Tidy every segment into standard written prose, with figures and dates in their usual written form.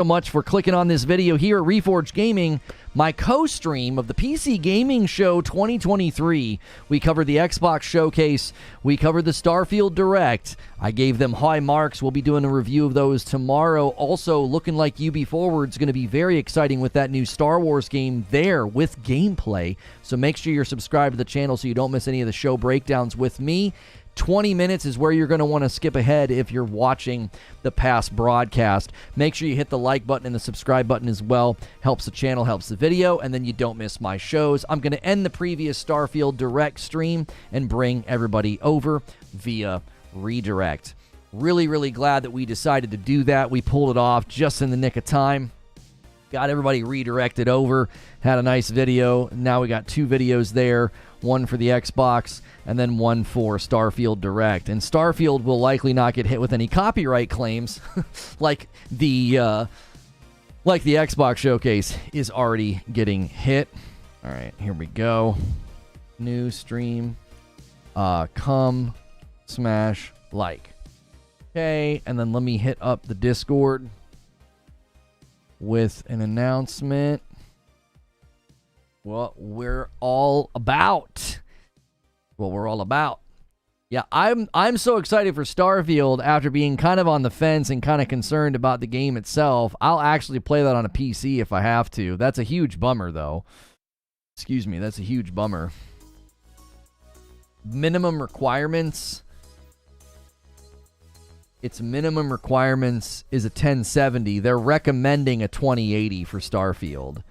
So much for clicking on this video here at Reforge Gaming, my co-stream of the PC Gaming Show 2023. We covered the Xbox Showcase. We covered the Starfield Direct. I gave them high marks. We'll be doing a review of those tomorrow. Also, looking like UB Forward's going to be very exciting with that new Star Wars game there with gameplay. So make sure you're subscribed to the channel so you don't miss any of the show breakdowns with me. 20 minutes is where you're going to want to skip ahead if you're watching the past broadcast. Make sure you hit the like button and the subscribe button as well. Helps the channel, helps the video, and then you don't miss my shows. I'm going to end the previous Starfield Direct stream and bring everybody over via redirect. Really, really glad that we decided to do that. We pulled it off just in the nick of time. Got everybody redirected over. Had a nice video. Now we got two videos there. One for the Xbox and then one for Starfield Direct. And Starfield will likely not get hit with any copyright claims like the Xbox Showcase is already getting hit. All right, here we go. New stream. Come smash like. Okay, and then let me hit up the Discord with an announcement. What we're all about. Yeah, I'm so excited for Starfield after being kind of on the fence and kind of concerned about the game itself. I'll actually play that on a PC if I have to. That's a huge bummer, though. Excuse me, that's a huge bummer. Minimum requirements. Its minimum requirements is a 1070. They're recommending a 2080 for Starfield.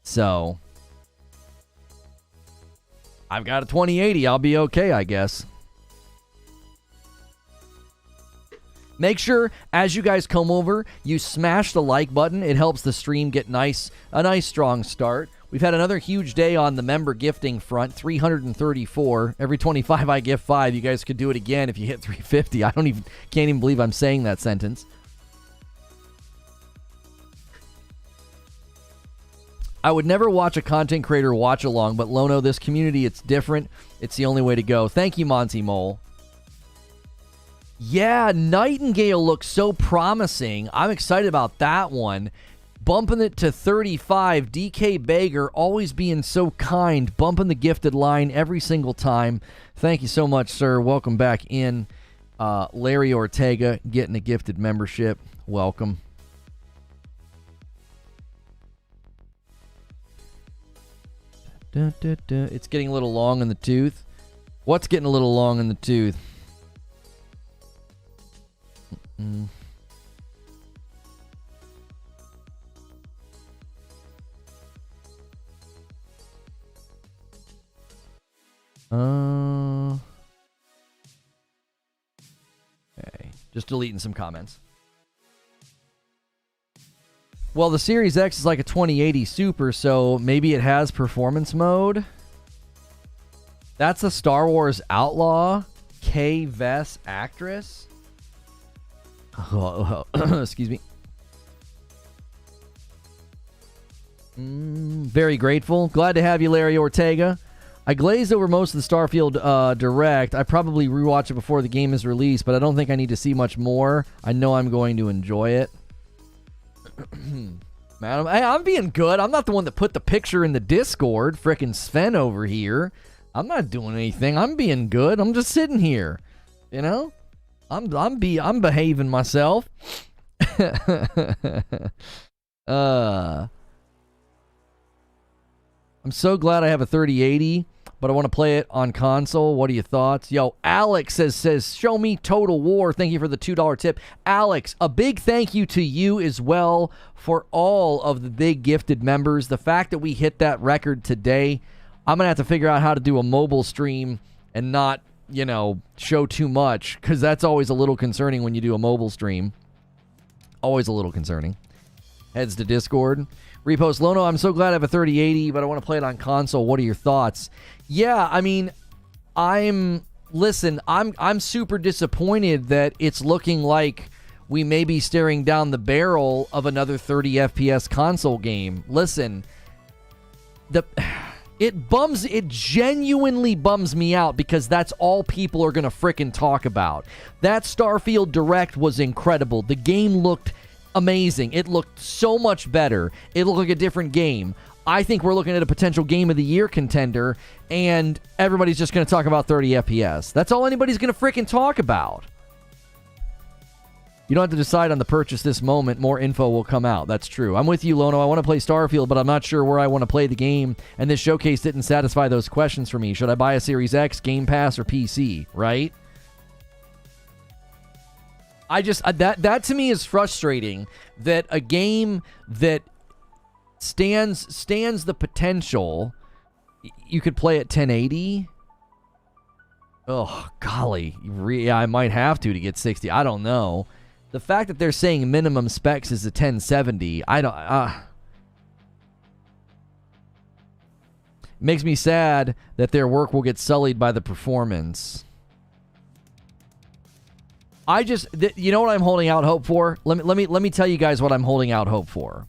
So I've got a 2080. I'll be okay, I guess. Make sure, as you guys come over, you smash the like button. It helps the stream get a nice strong start. We've had another huge day on the member gifting front, 334. Every 25 I gift 5. You guys could do it again if you hit 350. Can't even believe I'm saying that sentence. I would never watch a content creator watch along, but Lono, this community, it's different. It's the only way to go. Thank you, Monty Mole. Yeah, Nightingale looks so promising. I'm excited about that one. Bumping it to 35. DK Bager, always being so kind. Bumping the gifted line every single time. Thank you so much, sir. Welcome back in. Larry Ortega getting a gifted membership. Welcome. It's getting a little long in the tooth. What's getting a little long in the tooth? Okay. Just deleting some comments. Well, the Series X is like a 2080 Super, so maybe it has performance mode. That's a Star Wars Outlaw K. Vess actress. Excuse me. Very grateful. Glad to have you, Larry Ortega. I glazed over most of the Starfield Direct. I probably rewatch it before the game is released, but I don't think I need to see much more. I know I'm going to enjoy it. Man, I'm being good. I'm not the one that put the picture in the Discord. Frickin' Sven over here. I'm not doing anything. I'm being good. I'm just sitting here. You know? I'm behaving myself. I'm so glad I have a 3080, but I want to play it on console. What are your thoughts? Yo, Alex says, show me Total War. Thank you for the $2 tip. Alex, a big thank you to you as well for all of the big gifted members. The fact that we hit that record today, I'm going to have to figure out how to do a mobile stream and not, you know, show too much, because that's always a little concerning when you do a mobile stream. Always a little concerning. Heads to Discord. Repost Lono, I'm so glad I have a 3080, but I want to play it on console. What are your thoughts? Yeah, I mean, I'm super disappointed that it's looking like we may be staring down the barrel of another 30 FPS console game. Listen, it genuinely bums me out, because that's all people are going to frickin' talk about. That Starfield Direct was incredible. The game looked amazing. It looked so much better. It looked like a different game. I think we're looking at a potential Game of the Year contender, and everybody's just going to talk about 30 FPS. That's all anybody's going to freaking talk about. You don't have to decide on the purchase this moment. More info will come out. That's true. I'm with you, Lono. I want to play Starfield, but I'm not sure where I want to play the game, and this showcase didn't satisfy those questions for me. Should I buy a Series X, Game Pass, or PC, right? I just... that to me is frustrating, that a game that stands the potential, you could play at 1080. Oh, golly. Yeah, I might have to get 60. I don't know. The fact that they're saying minimum specs is a 1070, I don't... makes me sad that their work will get sullied by the performance. I just... you know what I'm holding out hope for? Let me tell you guys what I'm holding out hope for.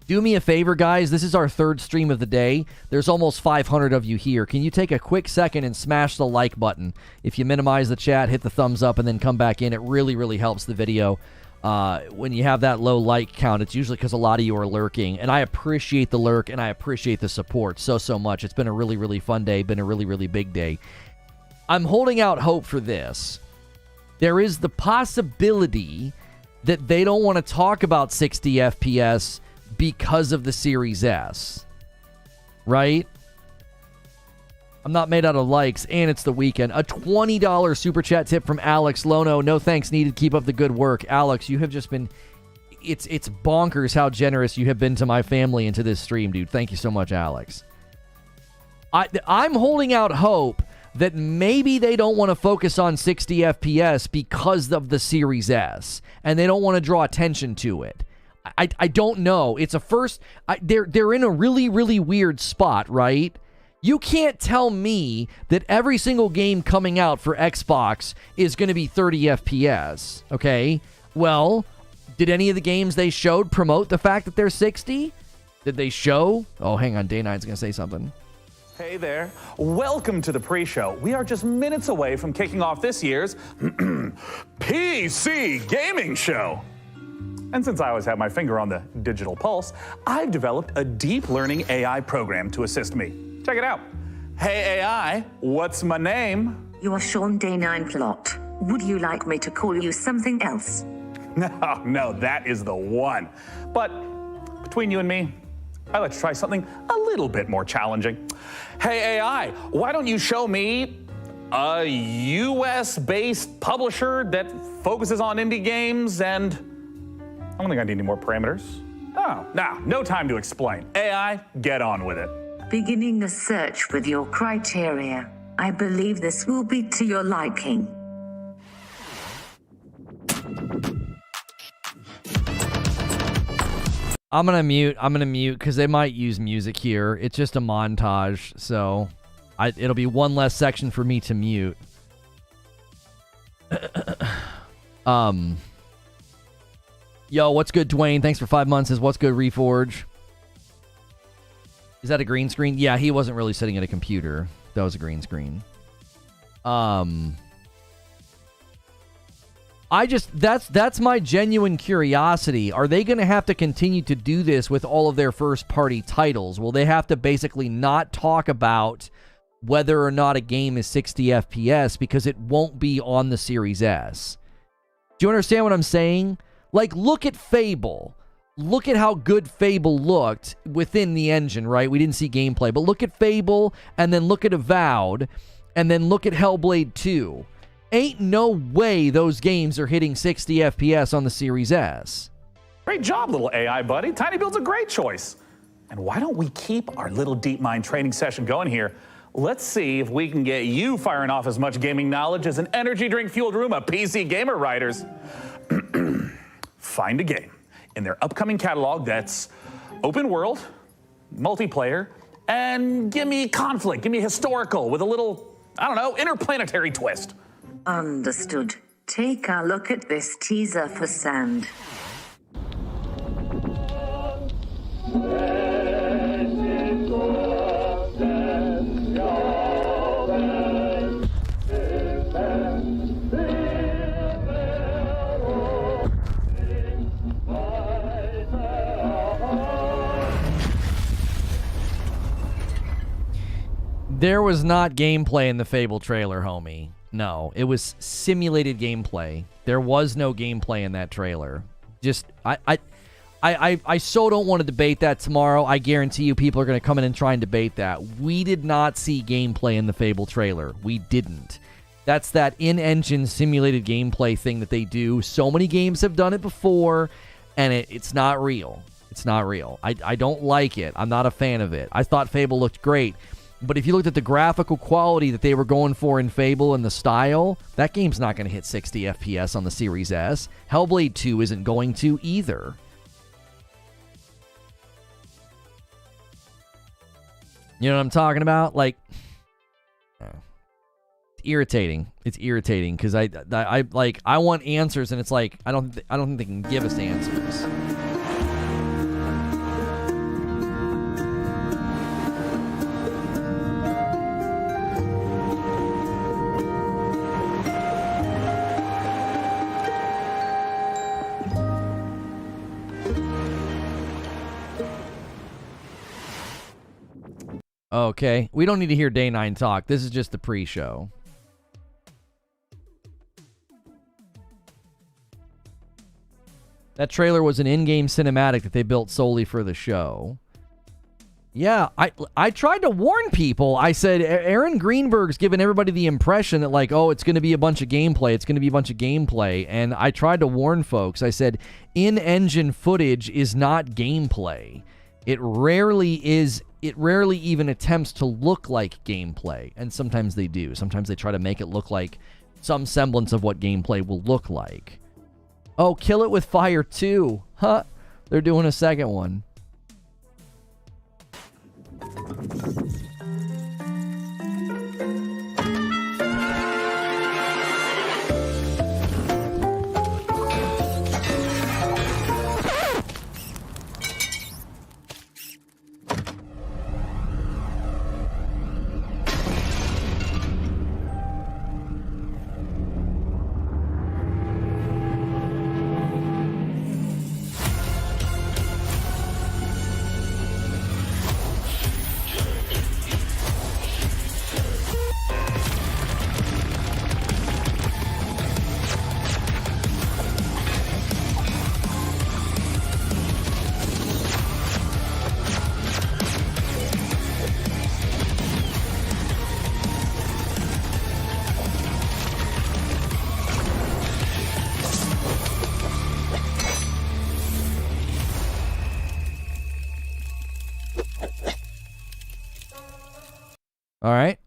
Do me a favor, guys. This is our third stream of the day. There's almost 500 of you here. Can you take a quick second and smash the like button? If you minimize the chat, hit the thumbs up, and then come back in. It really, really helps the video. When you have that low like count, it's usually because a lot of you are lurking. And I appreciate the lurk, and I appreciate the support so much. It's been a really, really fun day. Been a really, really big day. I'm holding out hope for this. There is the possibility that they don't want to talk about 60 FPS because of the Series S, right? I'm not made out of likes, and it's the weekend. A $20 super chat tip from Alex Lono. No thanks needed. Keep up the good work. Alex, you have just been... It's bonkers how generous you have been to my family and to this stream, dude. Thank you so much, Alex. I'm holding out hope that maybe they don't want to focus on 60 FPS because of the Series S, and they don't want to draw attention to it. I don't know. It's a first... they're in a really, really weird spot, right? You can't tell me that every single game coming out for Xbox is going to be 30 FPS, okay? Well, did any of the games they showed promote the fact that they're 60? Did they show? Oh, hang on. Day9's going to say something. Hey there. Welcome to the pre-show. We are just minutes away from kicking off this year's PC Gaming Show. And since I always have my finger on the digital pulse, I've developed a deep learning AI program to assist me. Check it out. Hey AI, what's my name? You're Sean Day9 Plott. Would you like me to call you something else? No, that is the one. But between you and me, I'd like to try something a little bit more challenging. Hey AI, why don't you show me a US-based publisher that focuses on indie games and... I don't think I need any more parameters. Oh, no time to explain. AI, get on with it. Beginning the search with your criteria. I believe this will be to your liking. I'm gonna mute because they might use music here. It's just a montage, so it'll be one less section for me to mute. Yo, what's good, Dwayne? Thanks for 5 months. Says, what's good, Reforge? Is that a green screen? Yeah, he wasn't really sitting at a computer. That was a green screen. That's my genuine curiosity. Are they going to have to continue to do this with all of their first-party titles? Will they have to basically not talk about whether or not a game is 60 FPS because it won't be on the Series S? Do you understand what I'm saying? Like, look at Fable. Look at how good Fable looked within the engine, right? We didn't see gameplay, but look at Fable, and then look at Avowed, and then look at Hellblade 2. Ain't no way those games are hitting 60 FPS on the Series S. Great job, little AI buddy. TinyBuild's a great choice. And why don't we keep our little DeepMind training session going here? Let's see if we can get you firing off as much gaming knowledge as an energy drink-fueled room of PC gamer writers. Find a game in their upcoming catalog that's open world, multiplayer, and give me conflict, give me historical with a little, I don't know, interplanetary twist. Understood. Take a look at this teaser for Sand. There was not gameplay in the Fable trailer, homie. No, it was simulated gameplay. There was no gameplay in that trailer. Just, I so don't want to debate that tomorrow. I guarantee you people are going to come in and try and debate that. We did not see gameplay in the Fable trailer. We didn't. That's that in-engine simulated gameplay thing that they do. So many games have done it before, and it's not real. It's not real. I don't like it. I'm not a fan of it. I thought Fable looked great. But if you looked at the graphical quality that they were going for in Fable and the style, that game's not going to hit 60 FPS on the Series S. Hellblade 2 isn't going to either. You know what I'm talking about? Like, it's irritating. It's irritating because I want answers, and it's like I don't think they can give us answers. Okay, we don't need to hear Day 9 talk. This is just the pre-show. That trailer was an in-game cinematic that they built solely for the show. Yeah, I tried to warn people. I said, Aaron Greenberg's given everybody the impression that, like, oh, it's going to be a bunch of gameplay. It's going to be a bunch of gameplay. And I tried to warn folks. I said, in-engine footage is not gameplay. It rarely even attempts to look like gameplay, and sometimes they do. Sometimes they try to make it look like some semblance of what gameplay will look like. Oh, Kill It With Fire 2. Huh. They're doing a second one. All right.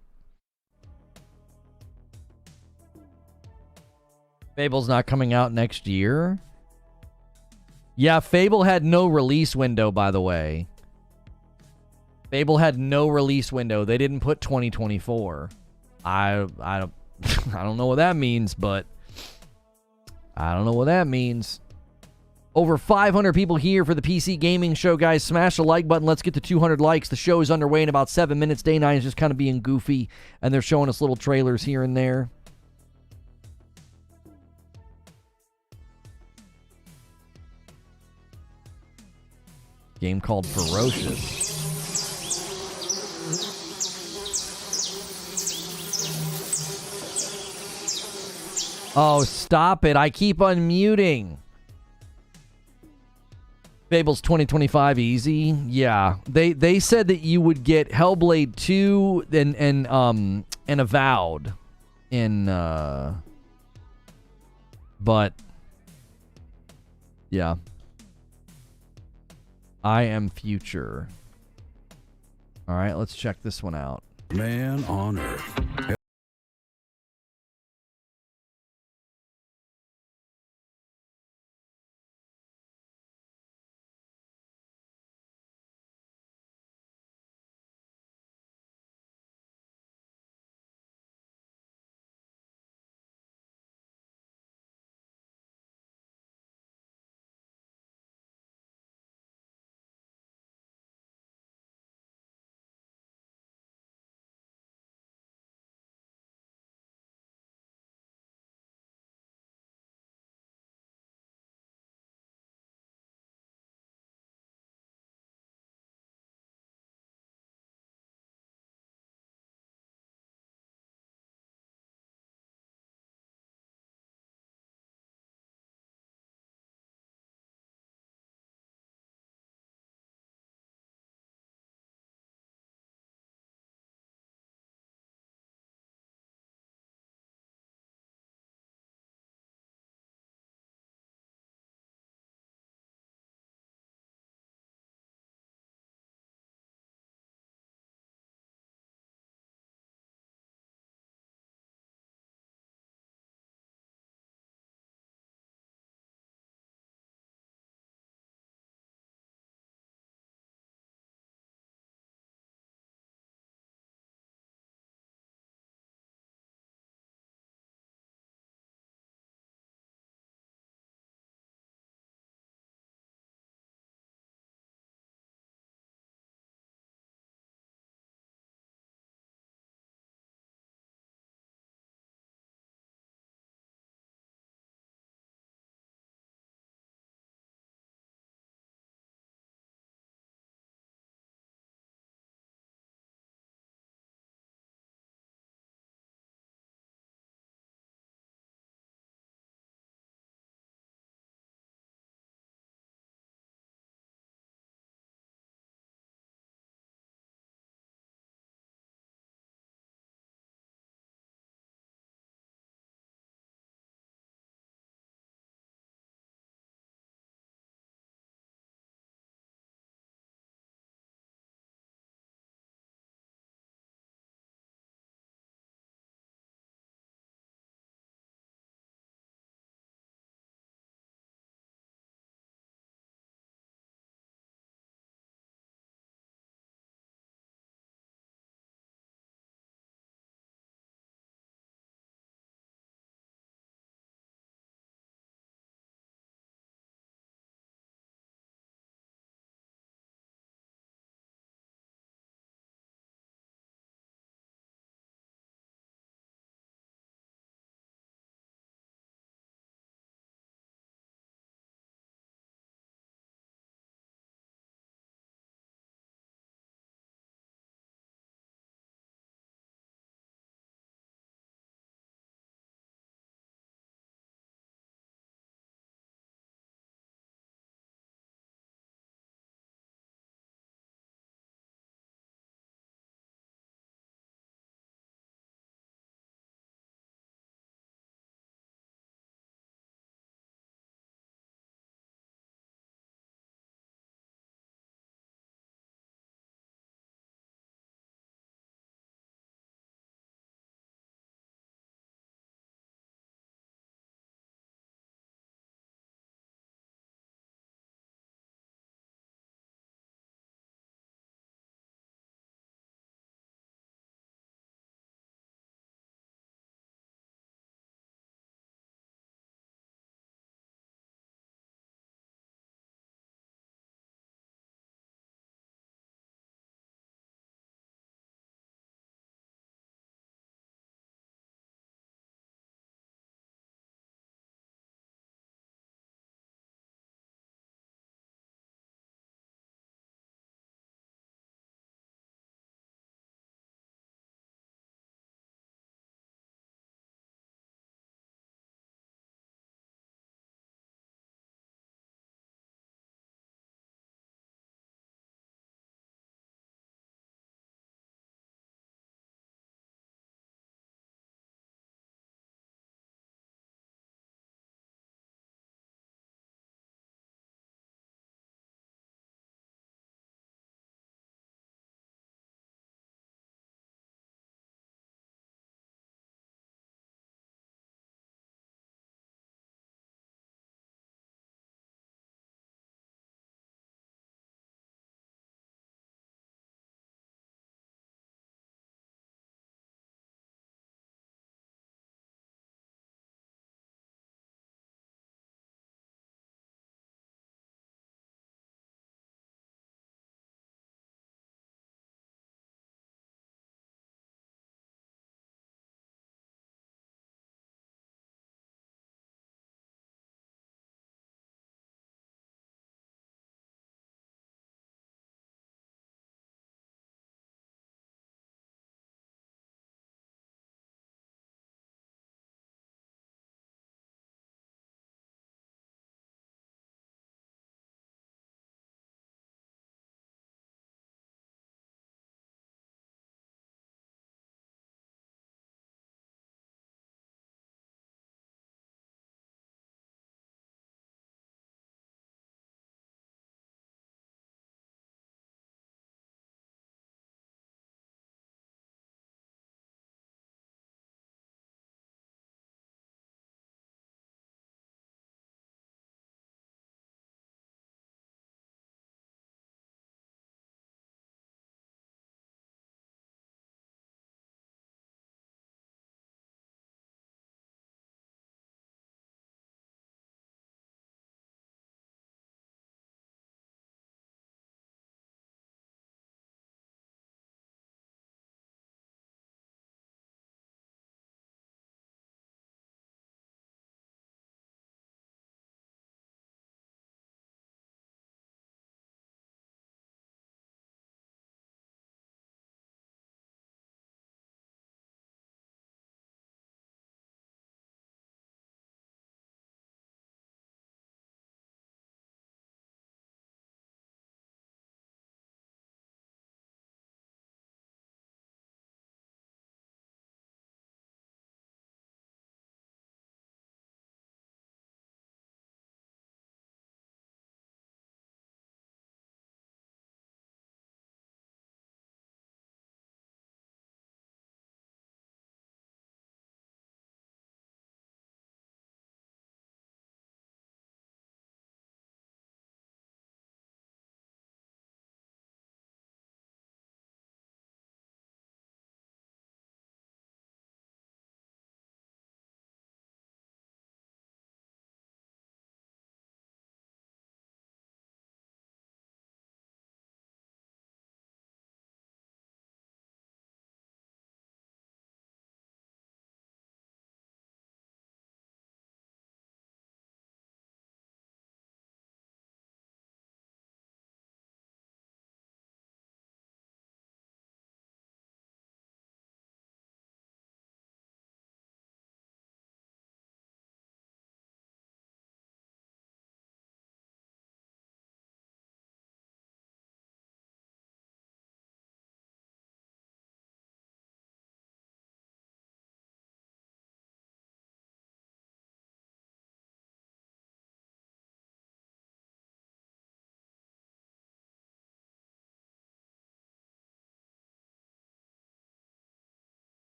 Fable's not coming out next year. Yeah, Fable had no release window, by the way. Fable had no release window. They didn't put 2024. I don't I don't know what that means, but I don't know what that means. Over 500 people here for the PC Gaming Show, guys. Smash the like button. Let's get to 200 likes. The show is underway in about 7 minutes. Day 9 is just kind of being goofy, and they're showing us little trailers here and there. Game called Ferocious. Oh, stop it. I keep unmuting. Fable's 2025 easy. Yeah. They said that you would get Hellblade 2 and Avowed in but yeah. I Am Future. All right, let's check this one out. Man on Earth.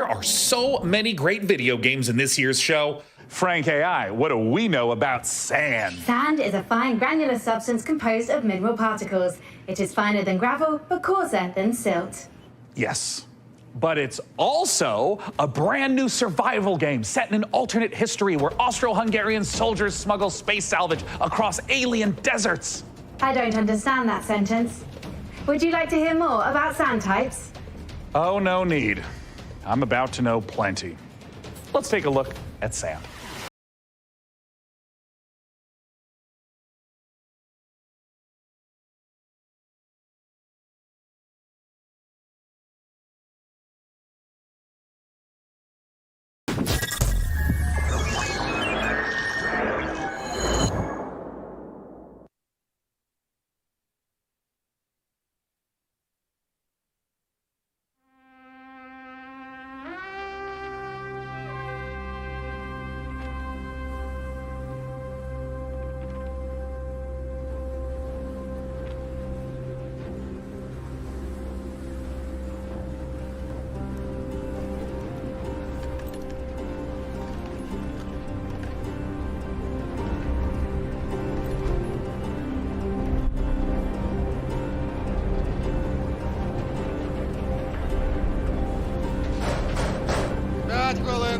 There are so many great video games in this year's show. Frank AI, what do we know about sand? Sand is a fine granular substance composed of mineral particles. It is finer than gravel, but coarser than silt. Yes, but it's also a brand new survival game set in an alternate history where Austro-Hungarian soldiers smuggle space salvage across alien deserts. I don't understand that sentence. Would you like to hear more about sand types? Oh, no need. I'm about to know plenty. Let's take a look at sand.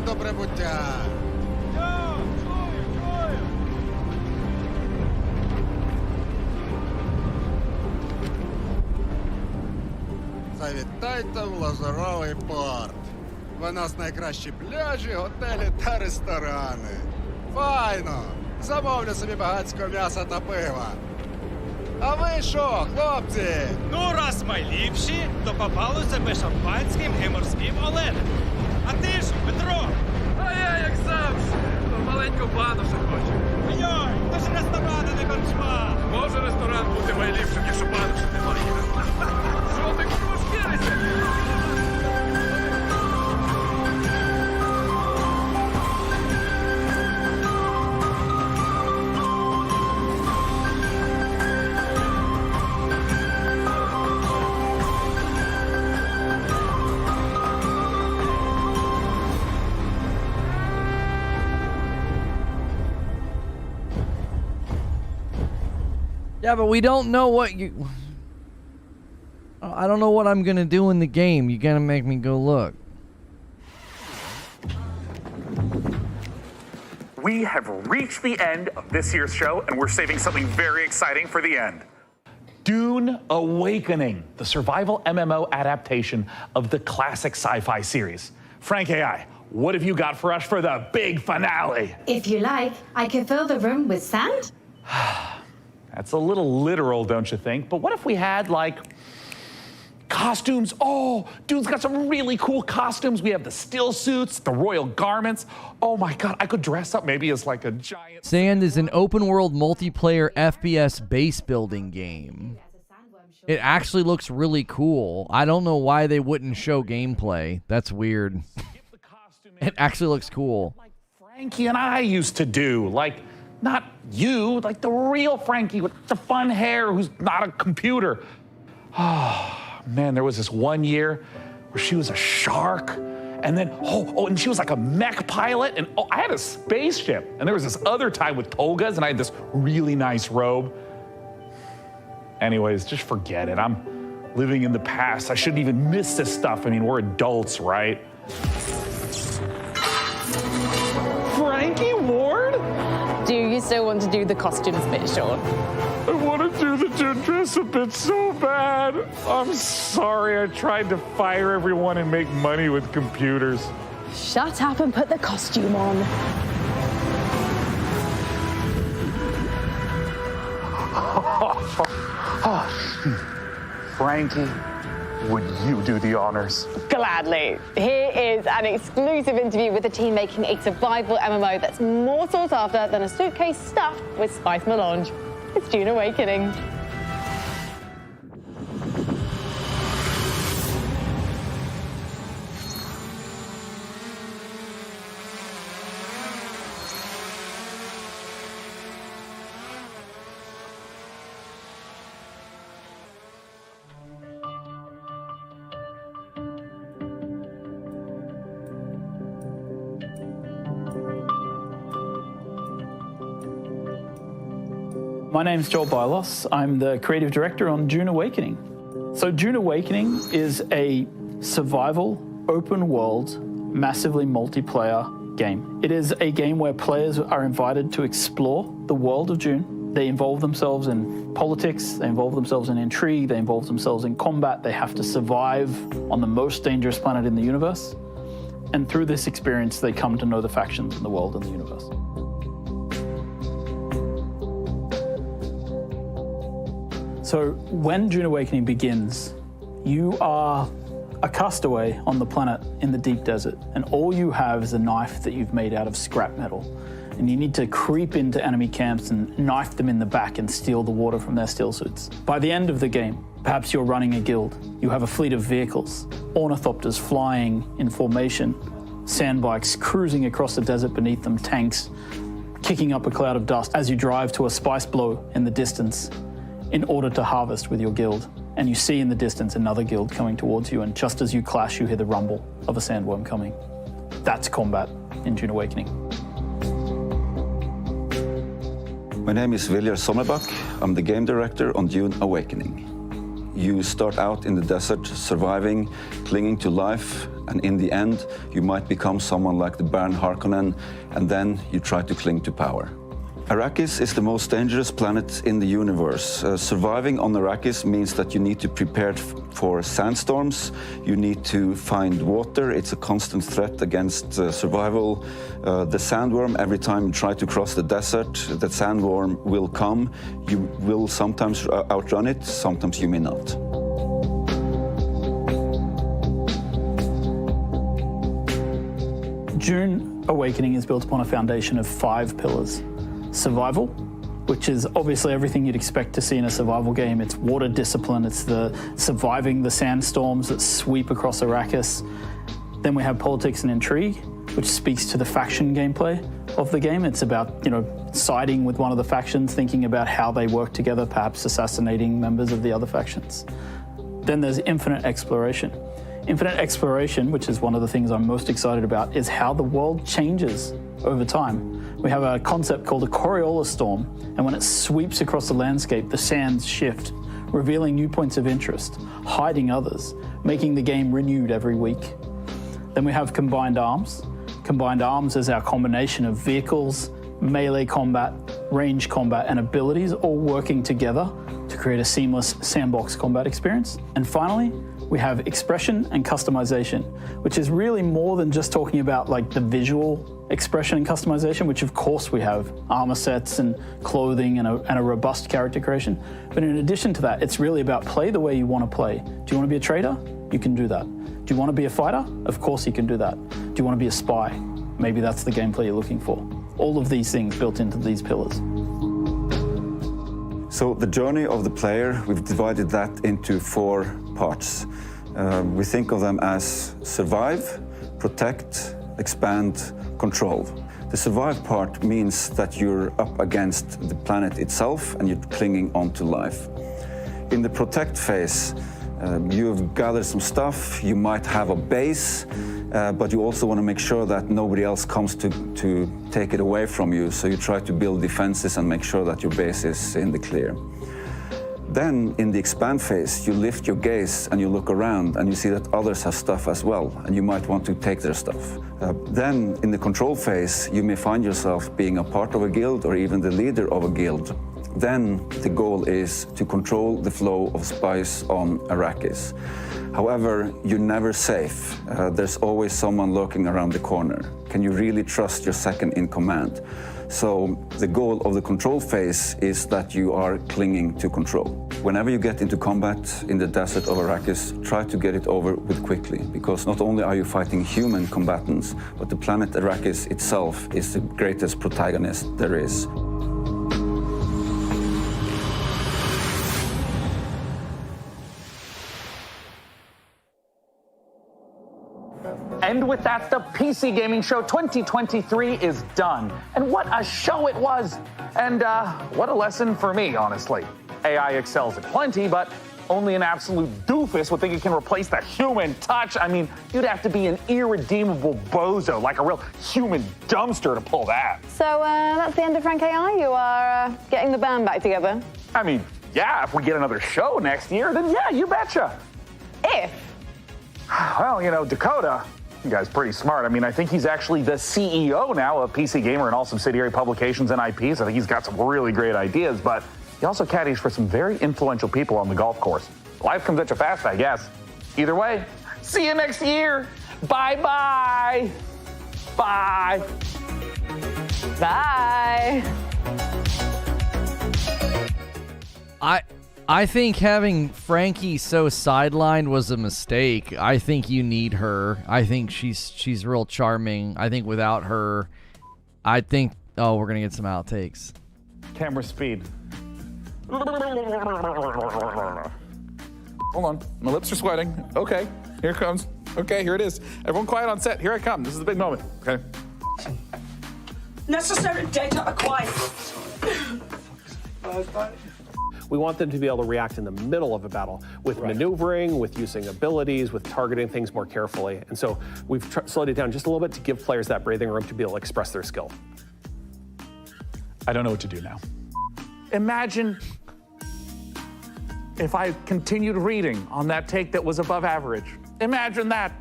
До прибуття. Завітайте в Лазуровий порт. У нас найкращі пляжі, готелі та ресторани. Файно! Замовлю собі багатського м'яса та пива. А ви що, хлопці? Ну, раз ми ліпші, то попало себе шампанським і морським оленем. А ти ж, Петро? А я, як завжди, маленьку бану ще хочу. Йой, то ж ресторан, а не корчма. Може ресторан бути найліпшим, якщо бану ще немає. Що ти кушкірися? Yeah, but we don't know what you... I don't know what I'm gonna do in the game. You're gonna make me go look. We have reached the end of this year's show, and we're saving something very exciting for the end. Dune Awakening, the survival MMO adaptation of the classic sci-fi series. Frank AI, what have you got for us for the big finale? If you like, I could fill the room with sand. That's a little literal, don't you think? But what if we had, like, costumes? Oh, Dune's got some really cool costumes. We have the still suits, the royal garments. Oh my God, I could dress up maybe as like a giant... Sand is an open-world multiplayer FPS base building game. It actually looks really cool. I don't know why they wouldn't show gameplay. That's weird. It actually looks cool. Like Frankie and I used to do, like... Not you, like the real Frankie with the fun hair who's not a computer. Oh, man, there was this one year where she was a shark, and then, and she was like a mech pilot, and I had a spaceship. And there was this other time with togas, and I had this really nice robe. Anyways, just forget it. I'm living in the past. I shouldn't even miss this stuff. I mean, we're adults, right? Frankie Ward? Do you still want to do the costumes bit, Sean? I want to do the Dune dress up bit so bad. I'm sorry. I tried to fire everyone and make money with computers. Shut up and put the costume on. Frankie, would you do the honors? Gladly. Here is an exclusive interview with the team making a survival MMO that's more sought after than a suitcase stuffed with spice melange. It's Dune Awakening. My name's Joel Bylos. I'm the creative director on Dune Awakening. So Dune Awakening is a survival, open world, massively multiplayer game. It is a game where players are invited to explore the world of Dune. They involve themselves in politics, they involve themselves in intrigue, they involve themselves in combat. They have to survive on the most dangerous planet in the universe. And through this experience, they come to know the factions in the world and the universe. So when Dune Awakening begins, you are a castaway on the planet in the deep desert, and all you have is a knife that you've made out of scrap metal. And you need to creep into enemy camps and knife them in the back and steal the water from their steel suits. By the end of the game, perhaps you're running a guild. You have a fleet of vehicles, ornithopters flying in formation, sandbikes cruising across the desert beneath them, tanks kicking up a cloud of dust as you drive to a spice blow in the distance in order to harvest with your guild. And you see in the distance another guild coming towards you, and just as you clash, you hear the rumble of a sandworm coming. That's combat in Dune Awakening. My name is Viljar Sommerbach. I'm the game director on Dune Awakening. You start out in the desert, surviving, clinging to life, and in the end, you might become someone like the Baron Harkonnen, and then you try to cling to power. Arrakis is the most dangerous planet in the universe. Surviving on Arrakis means that you need to prepare for sandstorms, you need to find water, it's a constant threat against survival. The sandworm, every time you try to cross the desert, the sandworm will come. You will sometimes outrun it, sometimes you may not. Dune Awakening is built upon a foundation of 5 pillars. Survival, which is obviously everything you'd expect to see in a survival game. It's water discipline, it's the surviving the sandstorms that sweep across Arrakis. Then we have politics and intrigue, which speaks to the faction gameplay of the game. It's about, siding with one of the factions, thinking about how they work together, perhaps assassinating members of the other factions. Then there's infinite exploration. Infinite exploration, which is one of the things I'm most excited about, is how the world changes over time. We have a concept called a Coriolis storm, and when it sweeps across the landscape, the sands shift, revealing new points of interest, hiding others, making the game renewed every week. Then we have combined arms. Combined arms is our combination of vehicles, melee combat, range combat, and abilities all working together to create a seamless sandbox combat experience. And finally, we have expression and customization, which is really more than just talking about the visual expression and customization, which of course we have armor sets and clothing and a robust character creation. But in addition to that, it's really about play the way you want to play. Do you want to be a trader? You can do that. Do you want to be a fighter? Of course you can do that. Do you want to be a spy? Maybe that's the gameplay you're looking for. All of these things built into these pillars. So the journey of the player, we've divided that into 4 parts. We think of them as survive, protect, expand, control. The survive part means that you're up against the planet itself and you're clinging onto life. In the protect phase, you've gathered some stuff, you might have a base, but you also want to make sure that nobody else comes to take it away from you, so you try to build defenses and make sure that your base is in the clear. Then, in the expand phase, you lift your gaze and you look around and you see that others have stuff as well, and you might want to take their stuff. Then, in the control phase, you may find yourself being a part of a guild or even the leader of a guild. Then, the goal is to control the flow of spice on Arrakis. However, you're never safe. There's always someone lurking around the corner. Can you really trust your second in command? So the goal of the control phase is that you are clinging to control. Whenever you get into combat in the desert of Arrakis, try to get it over with quickly, because not only are you fighting human combatants, but the planet Arrakis itself is the greatest protagonist there is. And with that, the PC Gaming Show 2023 is done. And what a show it was! And what a lesson for me, honestly. AI excels at plenty, but only an absolute doofus would think it can replace the human touch. I mean, you'd have to be an irredeemable bozo, like a real human dumpster to pull that. So that's the end of Frank AI? You are getting the band back together? I mean, yeah, if we get another show next year, then yeah, you betcha. If? Well, you know, Dakota, you guy's pretty smart. I mean, I think he's actually the CEO now of PC Gamer and all subsidiary publications and IPs. I think he's got some really great ideas, but he also caddies for some very influential people on the golf course. Life comes at you fast, I guess. Either way, see you next year. Bye-bye. Bye. Bye. I think having Frankie so sidelined was a mistake. I think you need her. I think she's real charming. I think without her, we're gonna get some outtakes. Camera speed. Hold on, my lips are sweating. Okay, here it comes. Okay, here it is. Everyone quiet on set. Here I come. This is the big moment. Okay. Necessary data acquired. We want them to be able to react in the middle of a battle with maneuvering, with using abilities, with targeting things more carefully. And so we've slowed it down just a little bit to give players that breathing room to be able to express their skill. I don't know what to do now. Imagine if I continued reading on that take that was above average. Imagine that.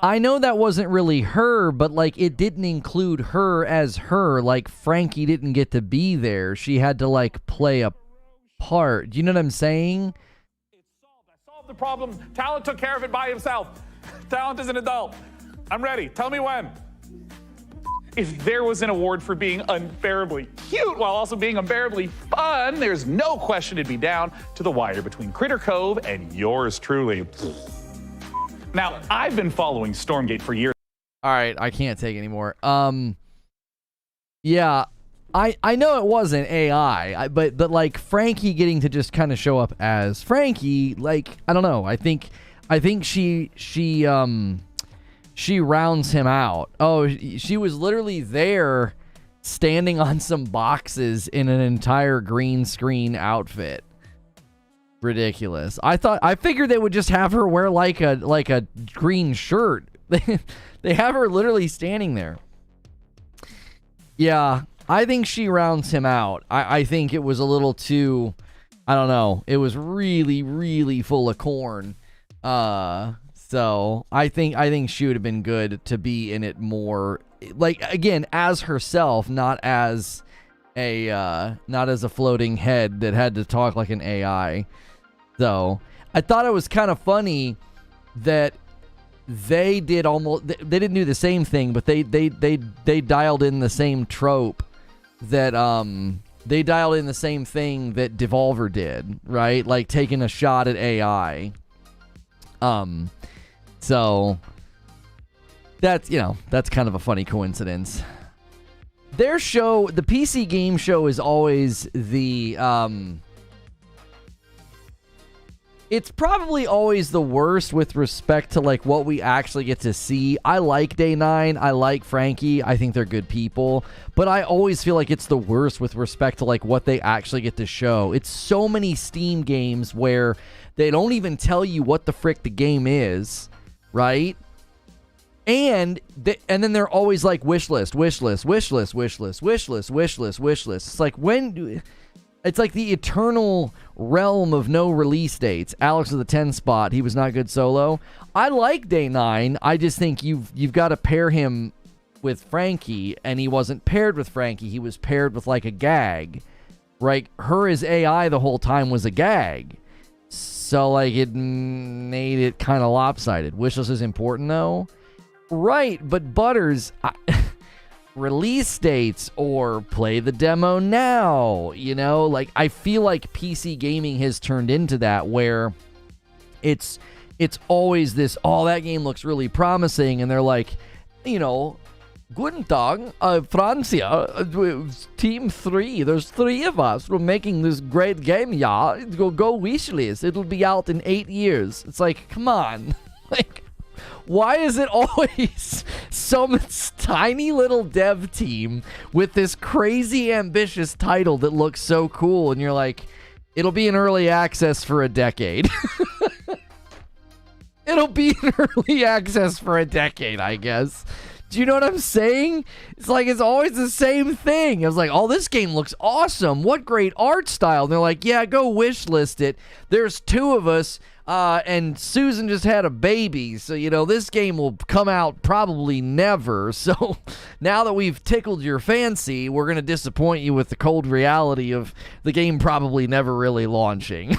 I know that wasn't really her, but like it didn't include her as her. Like Frankie didn't get to be there. She had to like play a part. Do you know what I'm saying? It's solved. I solved the problem. Talent took care of it by himself. Talent is an adult. I'm ready. Tell me when. If there was an award for being unbearably cute while also being unbearably fun, there's no question it'd be down to the wire between Critter Cove and yours truly. Now, I've been following Stormgate for years. All right, I can't take anymore. Yeah, I know it wasn't AI, but like Frankie getting to just kind of show up as Frankie, like I don't know. I think she rounds him out. Oh, she was literally there, standing on some boxes in an entire green screen outfit. Ridiculous. I figured they would just have her wear like a green shirt. They have her literally standing there. Yeah, I think she rounds him out. I think it was a little too, I don't know. It was really, really full of corn. So I think she would have been good to be in it more, like again as herself, not as a floating head that had to talk like an AI. So I thought it was kind of funny that they didn't do the same thing, but they dialed in the same trope that they dialed in the same thing that Devolver did, right? Like taking a shot at AI. So that's kind of a funny coincidence. Their show, the PC Game Show, is always the it's probably always the worst with respect to like what we actually get to see. I like Day 9. I like Frankie. I think they're good people. But I always feel like it's the worst with respect to like what they actually get to show. It's so many Steam games where they don't even tell you what the frick the game is, right? And then they're always like wish list. It's like it's like the eternal realm of no release dates. Alex with the 10 spot, he was not good solo. I like Day 9. I just think you've got to pair him with Frankie, and he wasn't paired with Frankie. He was paired with like a gag. Right? Her as AI the whole time was a gag. So like it made it kind of lopsided. Wishlist is important though. Right, but Butters, release dates or play the demo now, like I feel like PC gaming has turned into that where it's always this, that game looks really promising, and they're like, Guten Tag, Francia, Team 3, there's 3 of us, we're making this great game, yeah, go wishlist, it'll be out in 8 years. It's like, come on, like, why is it always some tiny little dev team with this crazy ambitious title that looks so cool? And you're like, It'll be in early access for a decade. It'll be in early access for a decade, I guess. Do you know what I'm saying? It's like it's always the same thing. I was like, oh, this game looks awesome. What great art style. And they're like, yeah, go wish list it. There's 2 of us, and Susan just had a baby. So, you know, this game will come out probably never. So now that we've tickled your fancy, we're going to disappoint you with the cold reality of the game probably never really launching.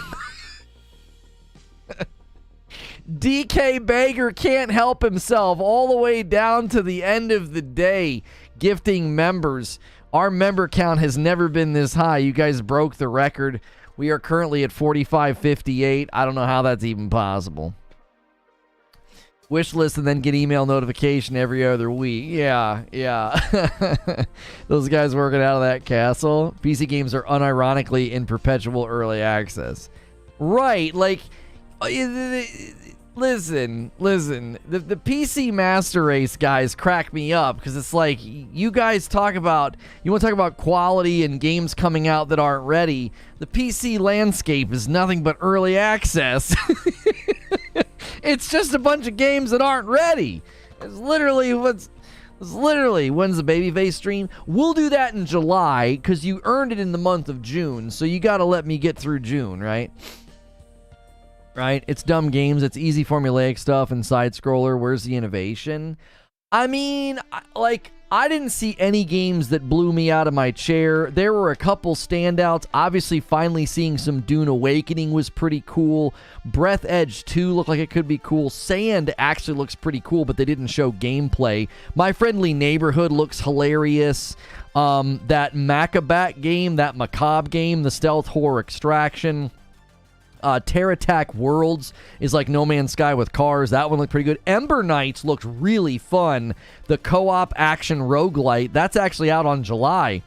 DK Bager can't help himself all the way down to the end of the day gifting members. Our member count has never been this high. You guys broke the record. We are currently at 4558. I don't know how that's even possible. Wish list and then get email notification every other week. Yeah. Those guys working out of that castle. PC games are unironically in perpetual early access. Right, like... Listen. The PC Master Race guys crack me up because it's like you guys you want to talk about quality and games coming out that aren't ready. The PC landscape is nothing but early access. It's just a bunch of games that aren't ready. It's literally when's the Babyface stream? We'll do that in July because you earned it in the month of June, so you got to let me get through June, right? Right? It's dumb games. It's easy formulaic stuff and side-scroller. Where's the innovation? I mean, I didn't see any games that blew me out of my chair. There were a couple standouts. Obviously, finally seeing some Dune Awakening was pretty cool. Breath Edge 2 looked like it could be cool. Sand actually looks pretty cool, but they didn't show gameplay. My Friendly Neighborhood looks hilarious. That Macabat game, that Macabre game, the stealth horror Extraction... Terra Attack Worlds is like No Man's Sky with cars. That one looked pretty good. Ember Knights looked really fun. The co-op action roguelite, that's actually out on July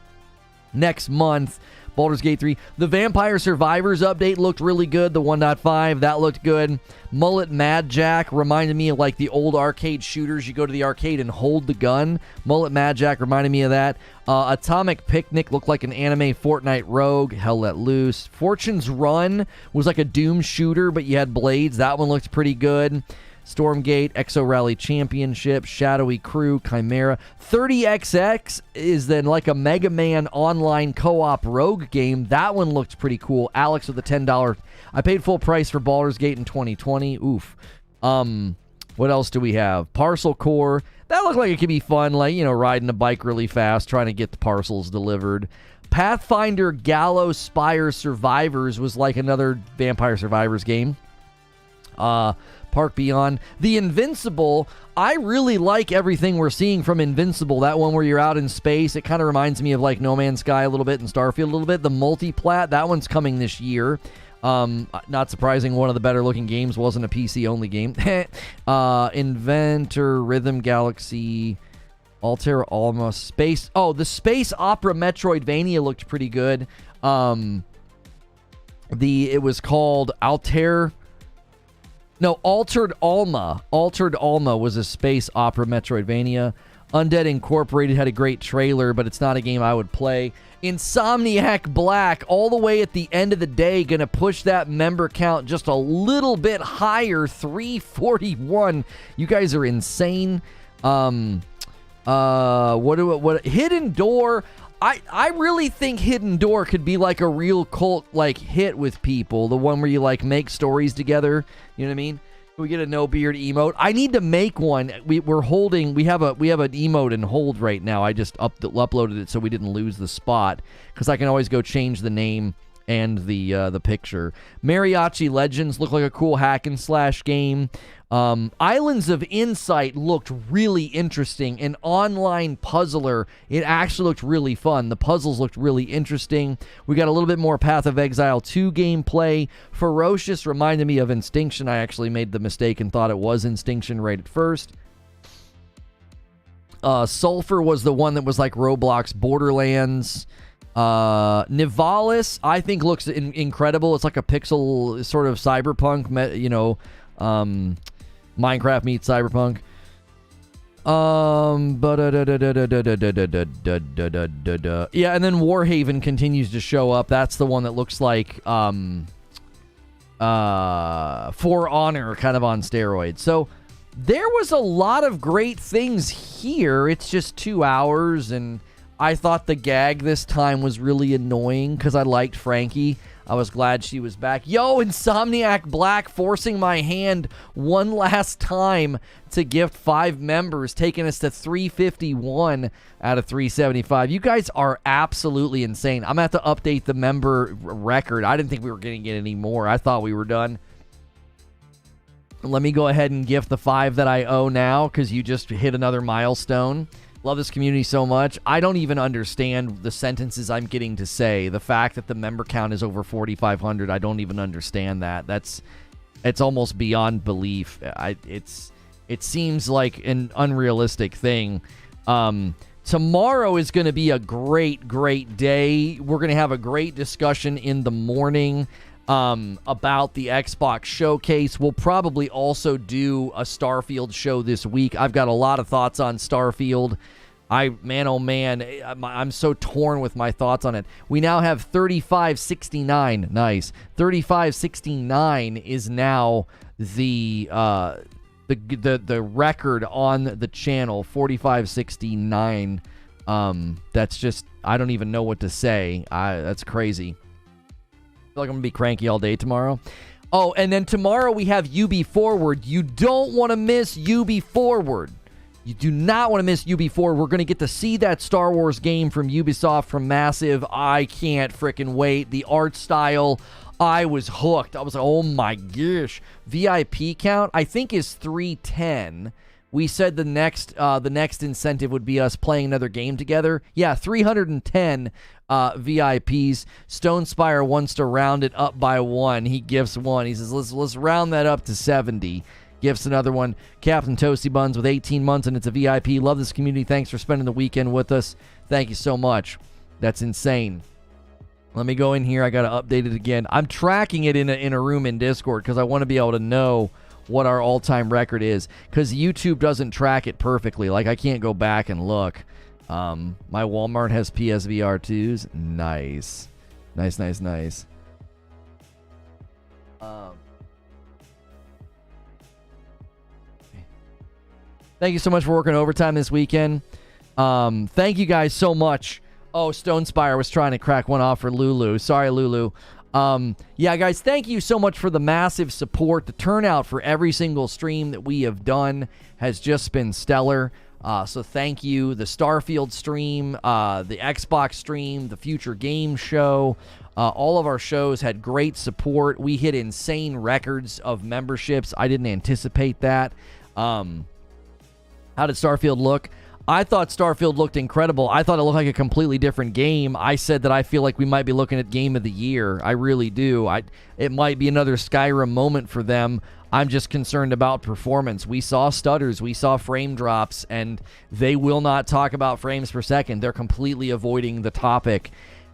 next month. Baldur's Gate 3. The Vampire Survivors update looked really good. The 1.5, that looked good. Mullet Mad Jack reminded me of like the old arcade shooters. You go to the arcade and hold the gun. Mullet Mad Jack reminded me of that. Atomic Picnic looked like an anime Fortnite Rogue. Hell Let Loose. Fortune's Run was like a Doom shooter, but you had blades. That one looked pretty good. Stormgate, Exo Rally Championship, Shadowy Crew, Chimera. 30XX is then like a Mega Man online co-op rogue game. That one looked pretty cool. Alex with the $10. I paid full price for Baldur's Gate in 2020. Oof. What else do we have? Parcel Core. That looked like it could be fun, like, you know, riding a bike really fast, trying to get the parcels delivered. Pathfinder Gallows Spire Survivors was like another Vampire Survivors game. Park Beyond. The Invincible, I really like everything we're seeing from Invincible. That one where you're out in space. It kind of reminds me of like No Man's Sky a little bit and Starfield a little bit. The Multiplat, that one's coming this year. Not surprising, one of the better looking games wasn't a PC only game. Inventor, Rhythm Galaxy, Altair Alma, Space. Oh, the Space Opera Metroidvania looked pretty good. It was called Altered Alma. Altered Alma was a space opera Metroidvania. Undead Incorporated had a great trailer, but it's not a game I would play. Insomniac Black, all the way at the end of the day, gonna push that member count just a little bit higher, 341. You guys are insane. Hidden Door. I really think Hidden Door could be like a real cult like hit with people. The one where you like make stories together. You know what I mean? We get a no beard emote. I need to make one. We have an emote in hold right now. I just uploaded it so we didn't lose the spot because I can always go change the name and the picture. Mariachi Legends looked like a cool hack and slash game. Islands of Insight looked really interesting. An online puzzler. It actually looked really fun. The puzzles looked really interesting. We got a little bit more Path of Exile 2 gameplay. Ferocious reminded me of Instinction. I actually made the mistake and thought it was Instinction right at first. Sulfur was the one that was like Roblox Borderlands. Nivalis, I think, looks incredible. It's like a pixel sort of cyberpunk, Minecraft meets Cyberpunk. Yeah, and then Warhaven continues to show up. That's the one that looks like For Honor kind of on steroids. So there was a lot of great things here. It's just 2 hours, and I thought the gag this time was really annoying because I liked Frankie. I was glad she was back. Yo, Insomniac Black forcing my hand one last time to gift 5 members, taking us to 351 out of 375. You guys are absolutely insane. I'm going to have to update the member record. I didn't think we were going to get any more. I thought we were done. Let me go ahead and gift the 5 that I owe now because you just hit another milestone. Love this community so much. I don't even understand the sentences I'm getting to say. The fact that the member count is over 4,500, I don't even understand that. It's almost beyond belief. It seems like an unrealistic thing. Tomorrow is going to be a great day. We're going to have a great discussion in the morning about the Xbox showcase. We'll probably also do a Starfield show this week. I've got a lot of thoughts on Starfield. Man, oh man, I'm so torn with my thoughts on it. We now have 3569. Nice. 3569 is now the record on the channel. 4569. That's just, I don't even know what to say. That's crazy. I feel like I'm gonna be cranky all day tomorrow. Oh, and then tomorrow we have UB Forward. You don't want to miss UB Forward. You do not want to miss UB Forward. We're going to get to see that Star Wars game from Ubisoft, from Massive. I can't freaking wait. The art style, I was hooked. I was like, oh my gosh. VIP count, I think, is 310. We said the next incentive would be us playing another game together. Yeah, 310 VIPs. Stone Spire wants to round it up by 1. He gifts 1. He says, let's round that up to 70. Gifts another one. Captain Toasty Buns with 18 months, and it's a VIP. Love this community. Thanks for spending the weekend with us. Thank you so much. That's insane. Let me go in here. I got to update it again. I'm tracking it in a room in Discord because I want to be able to know what our all-time record is, because YouTube doesn't track it perfectly. Like, I can't go back and look. My Walmart has PSVR 2s. Nice. Nice. Thank you so much for working overtime this weekend. Thank you guys so much. Oh, Stone Spire was trying to crack one off for Lulu. Sorry, Lulu. Yeah, guys, thank you so much for the massive support. The turnout for every single stream that we have done has just been stellar. So thank you. The Starfield stream, the Xbox stream, the Future Game Show, all of our shows had great support. We hit insane records of memberships. I didn't anticipate that. How did Starfield look? I thought Starfield looked incredible. I thought it looked like a completely different game. I said that I feel like we might be looking at Game of the Year. I really do. It might be another Skyrim moment for them. I'm just concerned about performance. We saw stutters. We saw frame drops, and they will not talk about frames per second. They're completely avoiding the topic.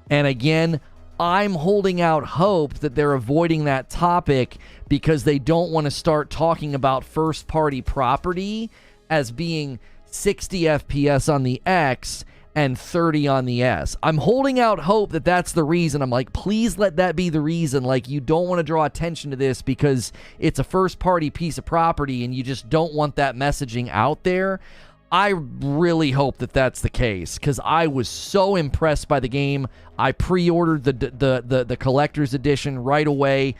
And again, I'm holding out hope that they're avoiding that topic because they don't want to start talking about first-party property as being 60 FPS on the X and 30 on the S. I'm holding out hope that that's the reason. I'm like, please let that be the reason. Like, you don't want to draw attention to this because it's a first-party piece of property and you just don't want that messaging out there. I really hope that that's the case because I was so impressed by the game. I pre-ordered the collector's edition right away.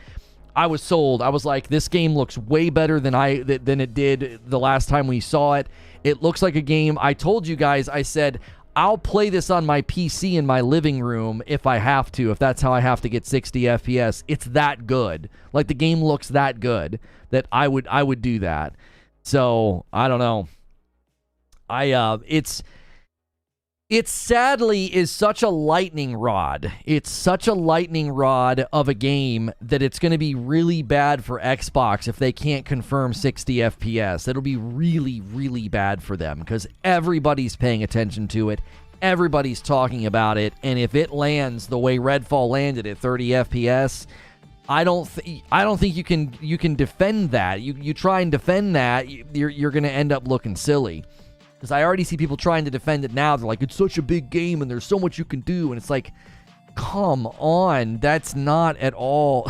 I was sold. I was like, this game looks way better than it did the last time we saw it. It looks like a game. I told you guys, I said, I'll play this on my PC in my living room if I have to, if that's how I have to get 60 FPS. It's that good. Like, the game looks that good that I would do that. So, I don't know. It sadly is such a lightning rod. It's such a lightning rod of a game that it's going to be really bad for Xbox if they can't confirm 60 FPS. It'll be really, really bad for them because everybody's paying attention to it. Everybody's talking about it. And if it lands the way Redfall landed at 30 FPS, I don't think you can defend that. You try and defend that, you're going to end up looking silly. Because I already see people trying to defend it now. They're like, it's such a big game and there's so much you can do. And it's like, come on. That's not at all.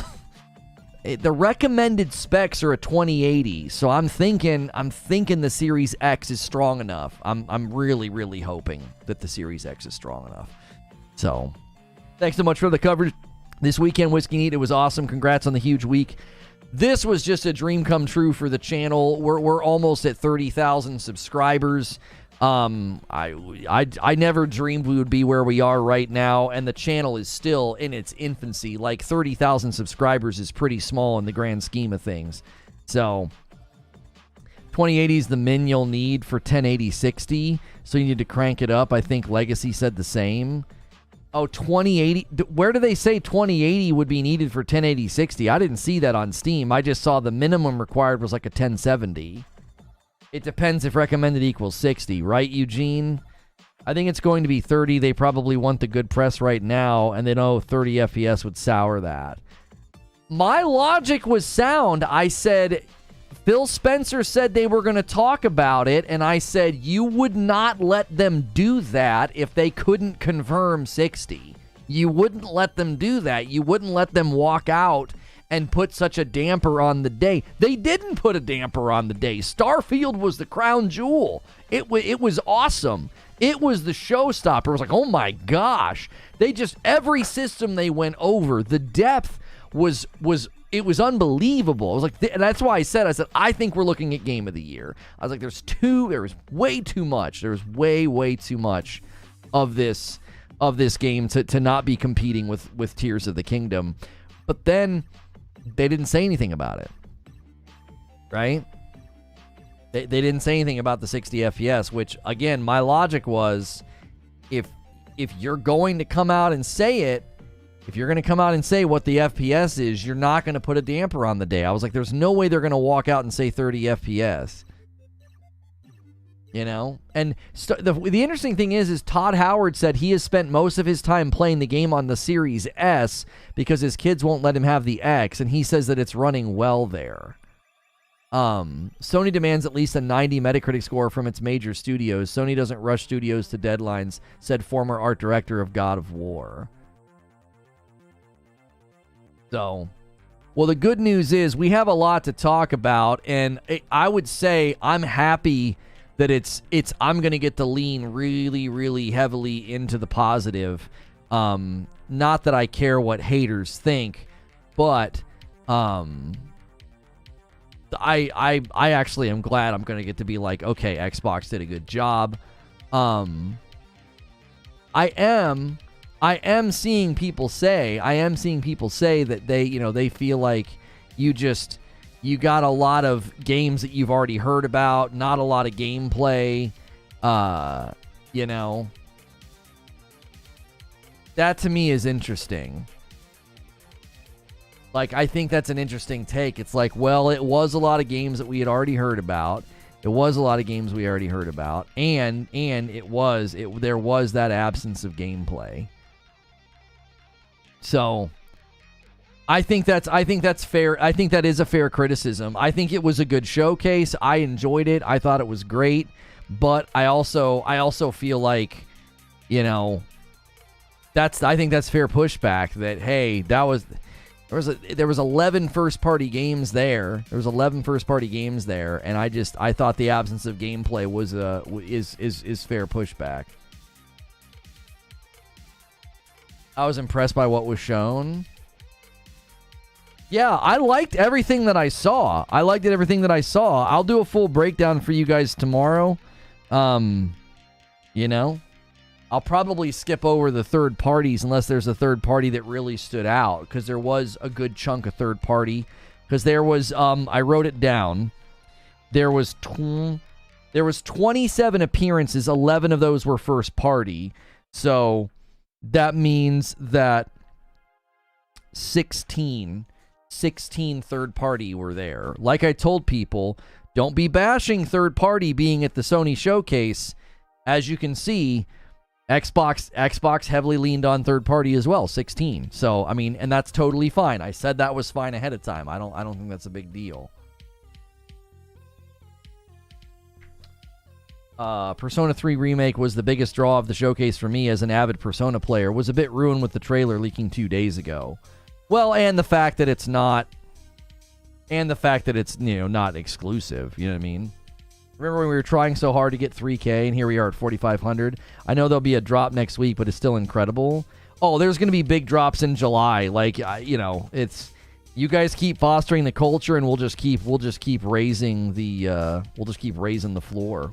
The recommended specs are a 2080. So I'm thinking the Series X is strong enough. I'm really, really hoping that the Series X is strong enough. So thanks so much for the coverage this weekend, Whiskey Neat. It was awesome. Congrats on the huge week. This was just a dream come true for the channel. We're almost at 30,000 subscribers. I never dreamed we would be where we are right now, and the channel is still in its infancy. Like 30,000 subscribers is pretty small in the grand scheme of things. So 2080 is the min you'll need for 1080-60, so you need to crank it up. I think Legacy said the same. Oh, 2080. Where do they say 2080 would be needed for 1080-60? I didn't see that on Steam. I just saw the minimum required was like a 1070. It depends if recommended equals 60, right, Eugene? I think it's going to be 30. They probably want the good press right now, and they know 30 FPS would sour that. My logic was sound. I said, Phil Spencer said they were going to talk about it, and I said you would not let them do that if they couldn't confirm 60. You wouldn't let them do that. You wouldn't let them walk out and put such a damper on the day. They didn't put a damper on the day. Starfield was the crown jewel. It was awesome. It was the showstopper. It was like, oh my gosh. They just, every system they went over, the depth was it was unbelievable. I was like, and that's why I said, I think we're looking at Game of the Year. I was like, there was way too much. There was way too much of this game to not be competing with Tears of the Kingdom. But then they didn't say anything about it, right? They didn't say anything about the 60 FPS, which, again, my logic was, if you're going to come out and say it, if you're going to come out and say what the FPS is, you're not going to put a damper on the day. I was like, there's no way they're going to walk out and say 30 FPS. You know? And the interesting thing is Todd Howard said he has spent most of his time playing the game on the Series S because his kids won't let him have the X, and he says that it's running well there. Sony demands at least a 90 Metacritic score from its major studios. Sony doesn't rush studios to deadlines, said former art director of God of War. So, well, the good news is we have a lot to talk about, and I would say I'm happy that I'm going to get to lean really, really heavily into the positive. Not that I care what haters think, but I actually am glad I'm going to get to be like, okay, Xbox did a good job. I am seeing people say that they feel like you got a lot of games that you've already heard about, not a lot of gameplay. That to me is interesting. Like, I think that's an interesting take. It's like, well, it was a lot of games that we had already heard about. And there was that absence of gameplay. So I think that's fair. I think that is a fair criticism. I think it was a good showcase. I enjoyed it. I thought it was great, but I also feel like, I think that's fair pushback that, hey, there was 11 first-party games there. There was 11 first-party games there, and I thought the absence of gameplay is fair pushback. I was impressed by what was shown. Yeah, I liked everything that I saw. I'll do a full breakdown for you guys tomorrow. I'll probably skip over the third parties unless there's a third party that really stood out, because there was a good chunk of third party. Because there was, I wrote it down. There was 27 appearances. 11 of those were first party. So that means that 16 third party were there. Like I told people, don't be bashing third party being at the Sony showcase. As you can see, Xbox heavily leaned on third party as well, 16. So, I mean, and that's totally fine. I said that was fine ahead of time. I don't think that's a big deal. Persona 3 Remake was the biggest draw of the showcase for me as an avid Persona player. Was a bit ruined with the trailer leaking 2 days ago. Well, and the fact that it's not, not exclusive. You know what I mean? Remember when we were trying so hard to get 3K, and here we are at 4,500. I know there'll be a drop next week, but it's still incredible. Oh, there's going to be big drops in July. Like, it's. You guys keep fostering the culture, and we'll just keep raising the floor.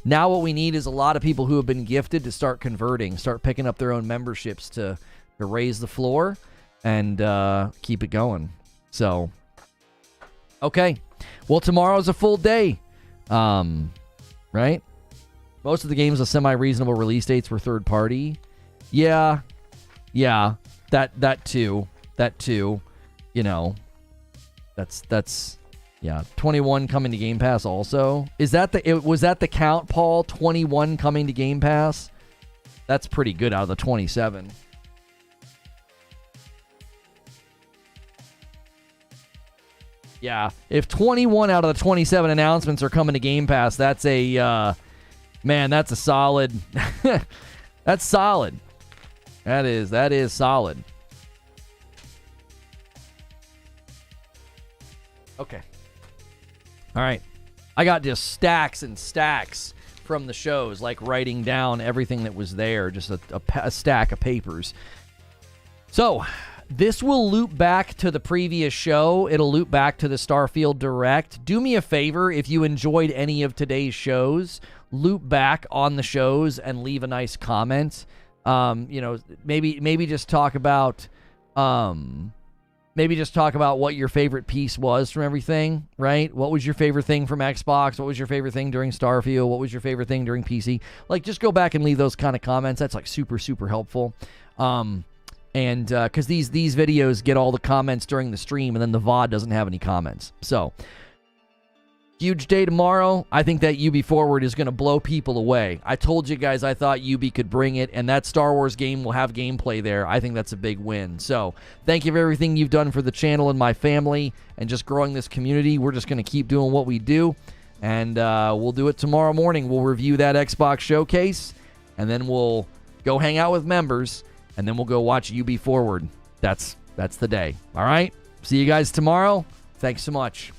Now what we need is a lot of people who have been gifted to start converting, start picking up their own memberships to raise the floor and keep it going. So, okay, well, tomorrow's a full day, right? Most of the games with semi-reasonable release dates were third party. Yeah, that too. That's 21 coming to Game Pass also. Was that the count, Paul? 21 coming to Game Pass? That's pretty good out of the 27. Yeah, if 21 out of the 27 announcements are coming to Game Pass, that's a that's a solid. That's solid. That is solid. Okay. All right. I got just stacks and stacks from the shows, like writing down everything that was there, just a stack of papers. So, this will loop back to the previous show. It'll loop back to the Starfield Direct. Do me a favor, if you enjoyed any of today's shows, loop back on the shows and leave a nice comment. Maybe just talk about what your favorite piece was from everything, right? What was your favorite thing from Xbox? What was your favorite thing during Starfield? What was your favorite thing during PC? Like, just go back and leave those kind of comments. That's like super, super helpful. And because these videos get all the comments during the stream, and then the VOD doesn't have any comments. So, huge day tomorrow. I think that UB Forward is going to blow people away. I told you guys I thought UB could bring it, and that Star Wars game will have gameplay there. I think that's a big win. So, thank you for everything you've done for the channel and my family, and just growing this community. We're just going to keep doing what we do, and we'll do it tomorrow morning. We'll review that Xbox showcase, and then we'll go hang out with members, and then we'll go watch UB Forward. That's the day. All right? See you guys tomorrow. Thanks so much.